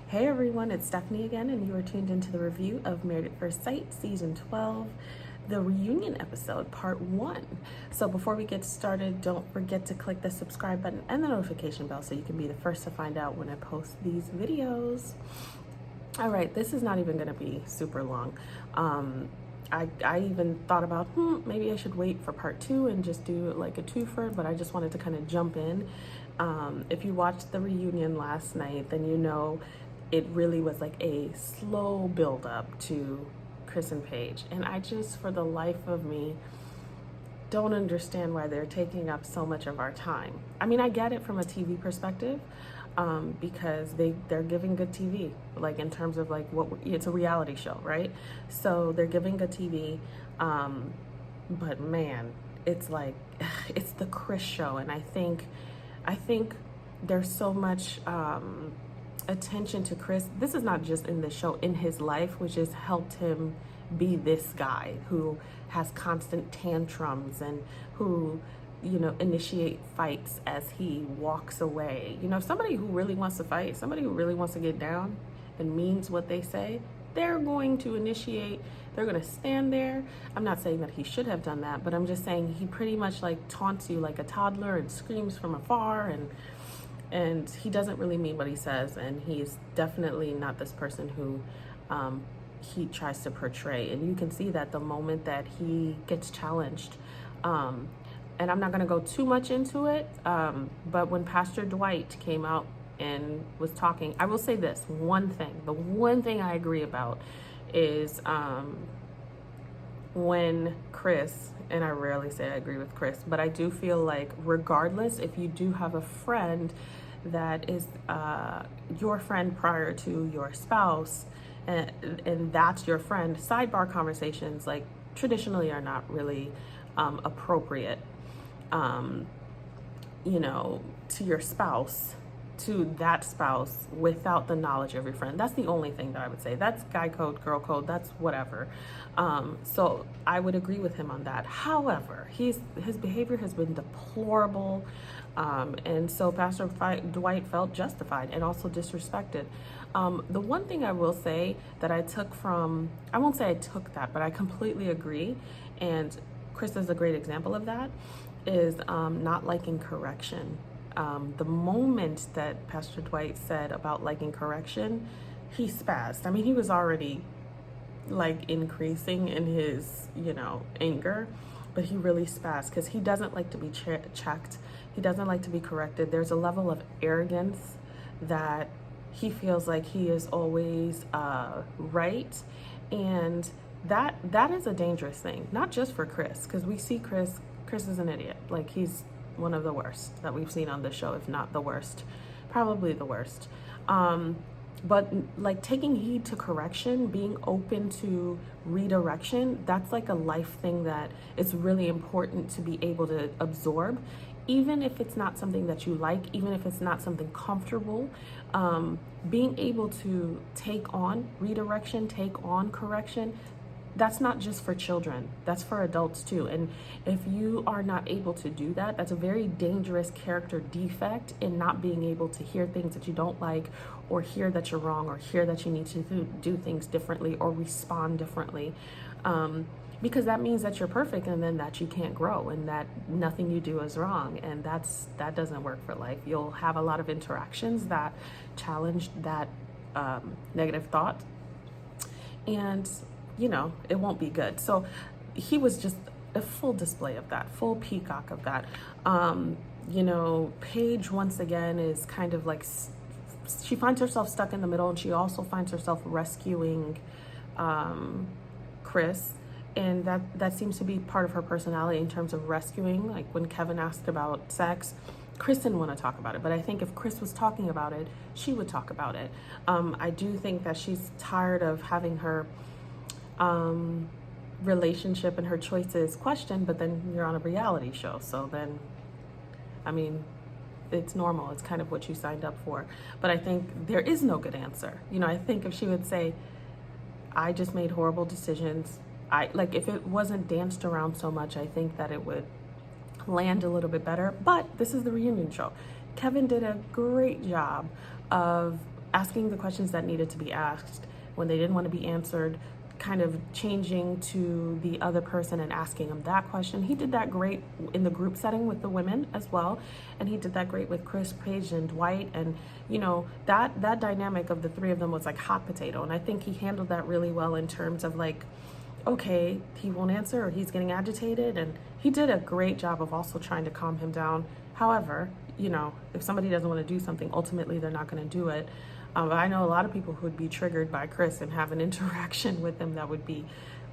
Hey everyone, it's Stephanie again, and you are tuned into the review of Married at First Sight, Season 12, the reunion episode, Part 1. So before we get started, don't forget to click the subscribe button and the notification bell so you can be the first to find out when I post these videos. All right, this is not even going to be super long. I even thought about, maybe I should wait for Part 2 and just do like a twofer, but I just wanted to kind of jump in. If you watched the reunion last night, then you know it really was like a slow build up to Chris and Paige. And I just, for the life of me, don't understand why they're taking up so much of our time. I mean, I get it from a TV perspective, because they're giving good TV, like in terms of like it's a reality show, right? So they're giving good TV, but man, it's like, it's the Chris show. And I think there's so much, attention to Chris. This is not just in the show, in his life, which has helped him be this guy who has constant tantrums and who, initiate fights as he walks away. Somebody who really wants to fight, somebody who really wants to get down and means what they say, they're going to initiate, they're going to stand there. I'm not saying that he should have done that, but I'm just saying he pretty much like taunts you like a toddler and screams from afar, and he doesn't really mean what he says, and he's definitely not this person who he tries to portray. And you can see that the moment that he gets challenged, and I'm not going to go too much into it, but when Pastor Dwight came out and was talking, I will say this one thing. The one thing I agree about is when Chris, and I rarely say I agree with Chris, but I do feel like regardless, if you do have a friend that is your friend prior to your spouse, and that's your friend, sidebar conversations like traditionally are not really appropriate, to your spouse, to that spouse, without the knowledge of your friend. That's the only thing that I would say. That's guy code, girl code, that's whatever. So I would agree with him on that. However, his behavior has been deplorable, and so Pastor Dwight felt justified and also disrespected. The one thing I will say that I took from, I won't say I took that, but I completely agree, and Chris is a great example of that, is not liking correction. The moment that Pastor Dwight said about liking correction, he spazzed. I mean, he was already like increasing in his, anger, but he really spazzed because he doesn't like to be checked. He doesn't like to be corrected. There's a level of arrogance that he feels like he is always right. And that is a dangerous thing, not just for Chris, because we see Chris is an idiot. Like, he's one of the worst that we've seen on the show, if not the worst, probably the worst. But like taking heed to correction, being open to redirection, that's like a life thing that is really important to be able to absorb, even if it's not something that you like, even if it's not something comfortable. Being able to take on redirection, take on correction, that's not just for children, that's for adults too. And if you are not able to do that, that's a very dangerous character defect in not being able to hear things that you don't like, or hear that you're wrong, or hear that you need to do things differently or respond differently. Because that means that you're perfect, and then that you can't grow, and that nothing you do is wrong. And that doesn't work for life. You'll have a lot of interactions that challenge that negative thought, and it won't be good. So he was just a full display of that, full peacock of that. Paige, once again, is kind of like, she finds herself stuck in the middle, and she also finds herself rescuing Chris. And that seems to be part of her personality in terms of rescuing. Like when Kevin asked about sex, Chris didn't want to talk about it, but I think if Chris was talking about it, she would talk about it. I do think that she's tired of having her relationship and her choices questioned, but then you're on a reality show, so then, I mean, it's normal. It's kind of what you signed up for. But I think there is no good answer. I think if she would say, I just made horrible decisions, if it wasn't danced around so much, I think that it would land a little bit better. But this is the reunion show. Kevin did a great job of asking the questions that needed to be asked when they didn't want to be answered, kind of changing to the other person and asking them that question. He did that great in the group setting with the women as well, and he did that great with Chris, Paige, and Dwight. And that dynamic of the three of them was like hot potato, and I think he handled that really well in terms of like, okay, he won't answer or he's getting agitated, and he did a great job of also trying to calm him down. However, if somebody doesn't want to do something, ultimately they're not going to do it. But I know a lot of people who would be triggered by Chris and have an interaction with him that would be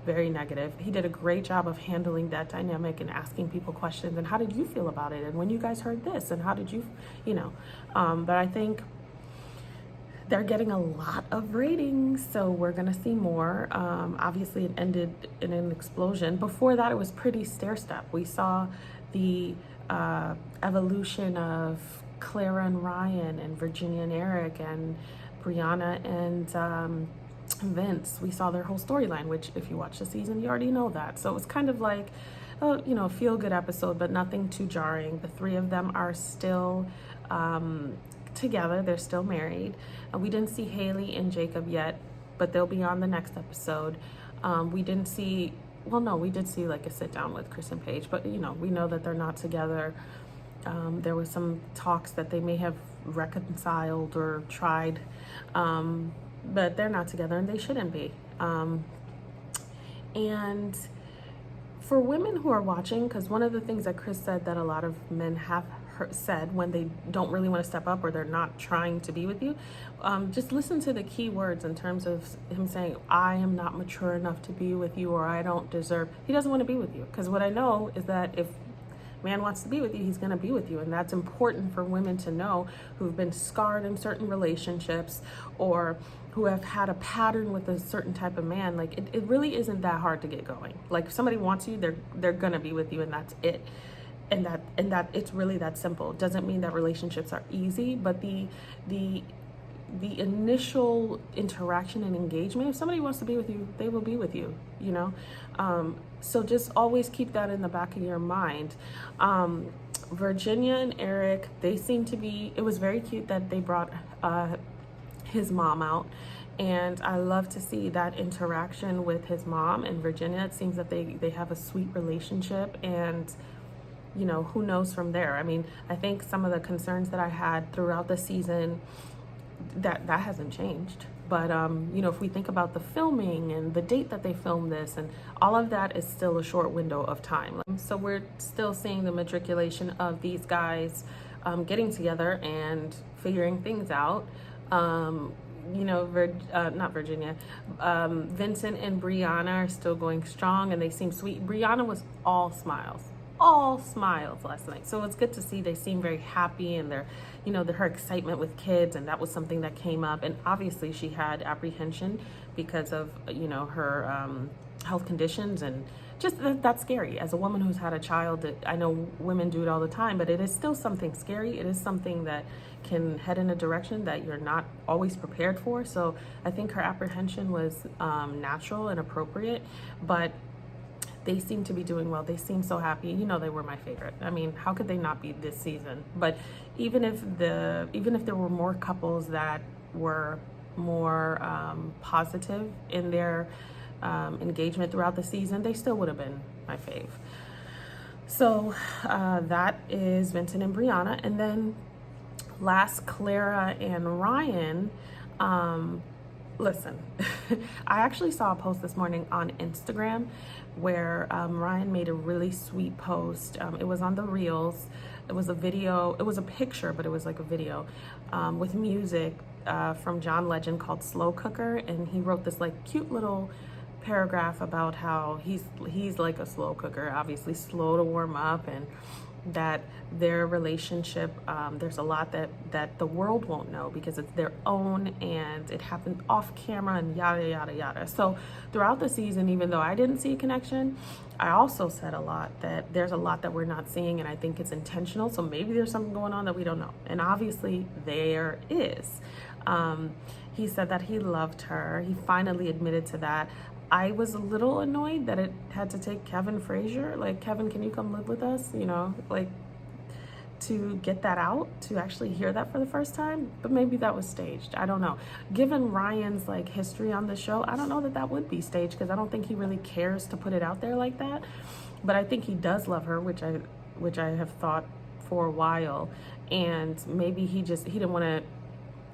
very negative. He did a great job of handling that dynamic and asking people questions and how did you feel about it, and when you guys heard this, and how did you but I think they're getting a lot of ratings, so we're gonna see more. Obviously it ended in an explosion. Before that, it was pretty stair-step. We saw the evolution of Clara and Ryan, and Virginia and Eric, and Brianna and Vince. We saw their whole storyline, which if you watch the season, you already know that. So it was kind of like a feel-good episode, but nothing too jarring. The three of them are still together. They're still married. We didn't see Haley and Jacob yet, but they'll be on the next episode. We did see like a sit down with Chris and Paige, but we know that they're not together. There was some talks that they may have reconciled or tried, but they're not together and they shouldn't be. And for women who are watching, because one of the things that Chris said that a lot of men have said when they don't really want to step up or they're not trying to be with you, just listen to the key words in terms of him saying, I am not mature enough to be with you, or I don't deserve. He doesn't want to be with you, because what I know is that if man wants to be with you, he's going to be with you. And that's important for women to know who've been scarred in certain relationships or who have had a pattern with a certain type of man. Like it really isn't that hard to get going. Like if somebody wants you, they're going to be with you, and that's it. And that it's really that simple. It doesn't mean that relationships are easy, but the initial interaction and engagement, if somebody wants to be with you, they will be with you, so just always keep that in the back of your mind. Virginia and Eric, they seem to be, it was very cute that they brought his mom out, and I love to see that interaction with his mom and Virginia. It seems that they have a sweet relationship, and who knows from there. I mean, I think some of the concerns that I had throughout the season, that hasn't changed. But if we think about the filming and the date that they filmed this, and all of that is still a short window of time. So we're still seeing the matriculation of these guys getting together and figuring things out. Not Virginia, Vincent and Brianna are still going strong, and they seem sweet. Brianna was all smiles last night, so it's good to see. They seem very happy, and they're her excitement with kids, and that was something that came up. And obviously she had apprehension because of her health conditions, and just that's scary. As a woman who's had a child, I know women do it all the time, but it is still something scary. It is something that can head in a direction that you're not always prepared for. So I think her apprehension was natural and appropriate, but they seem to be doing well. They seem so happy. They were my favorite. I mean, how could they not be this season? But even if there were more couples that were more positive in their engagement throughout the season, they still would have been my fave. So that is Vincent and Brianna. And then last, Clara and Ryan. Listen, I actually saw a post this morning on Instagram where Ryan made a really sweet post. It was on the Reels. It was a video. It was a picture, but it was like a video with music from John Legend called Slow Cooker. And he wrote this like cute little paragraph about how he's like a slow cooker, obviously slow to warm up, and that their relationship, there's a lot that the world won't know because it's their own, and it happened off camera, and yada yada yada. So throughout the season, even though I didn't see a connection, I also said a lot that there's a lot that we're not seeing, and I think it's intentional. So maybe there's something going on that we don't know, and obviously there is. He said that he loved her. He finally admitted to that. I was a little annoyed that it had to take Kevin Frazier. Like, Kevin, can you come live with us? Like, to get that out, to actually hear that for the first time, but maybe that was staged. I don't know. Given Ryan's like history on the show, I don't know that that would be staged, because I don't think he really cares to put it out there like that. But I think he does love her, which I have thought for a while, and maybe he didn't want to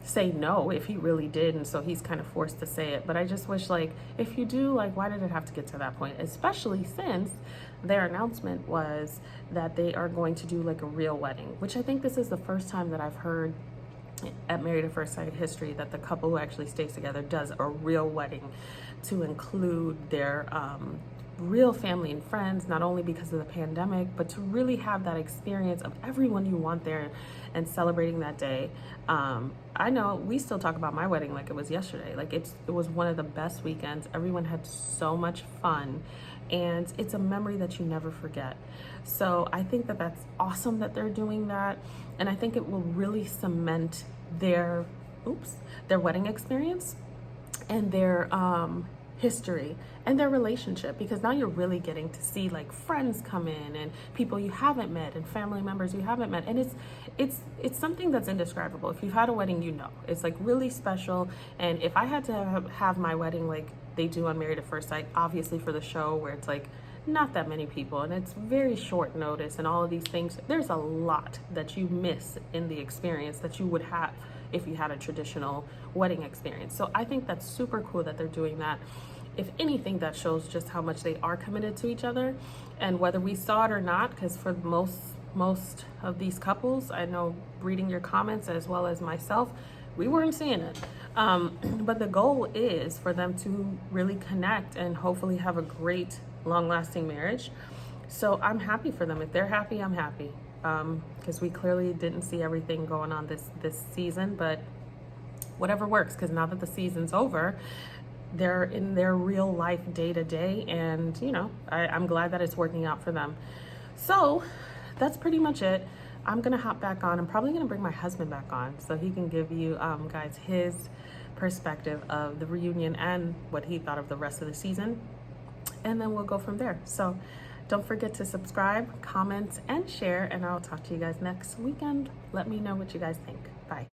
say no if he really did, and so he's kind of forced to say it. But I just wish, like, if you do, like, why did it have to get to that point, especially since their announcement was that they are going to do like a real wedding, which I think this is the first time that I've heard at Married at First Sight history that the couple who actually stays together does a real wedding to include their real family and friends, not only because of the pandemic, but to really have that experience of everyone you want there and celebrating that day. I know we still talk about my wedding like it was yesterday. Like it was one of the best weekends. Everyone had so much fun, and it's a memory that you never forget. So I think that that's awesome that they're doing that, and I think it will really cement their wedding experience and their history and their relationship, because now you're really getting to see like friends come in and people you haven't met and family members you haven't met, and it's something that's indescribable. If you've had a wedding, you know it's like really special. And if I had to have my wedding like they do on Married at First Sight, obviously for the show where it's like not that many people and it's very short notice and all of these things, there's a lot that you miss in the experience that you would have if you had a traditional wedding experience. So I think that's super cool that they're doing that. If anything, that shows just how much they are committed to each other, and whether we saw it or not, because for most of these couples, I know reading your comments as well as myself, we weren't seeing it. But the goal is for them to really connect and hopefully have a great long-lasting marriage. So I'm happy for them. If they're happy, I'm happy, because we clearly didn't see everything going on this season, but whatever works, because now that the season's over, they're in their real life day to day, and you know, I'm glad that it's working out for them. So that's pretty much it. I'm gonna hop back on. I'm probably gonna bring my husband back on so he can give you guys his perspective of the reunion and what he thought of the rest of the season, and then we'll go from there. So don't forget to subscribe, comment, and share, and I'll talk to you guys next weekend. Let me know what you guys think. Bye.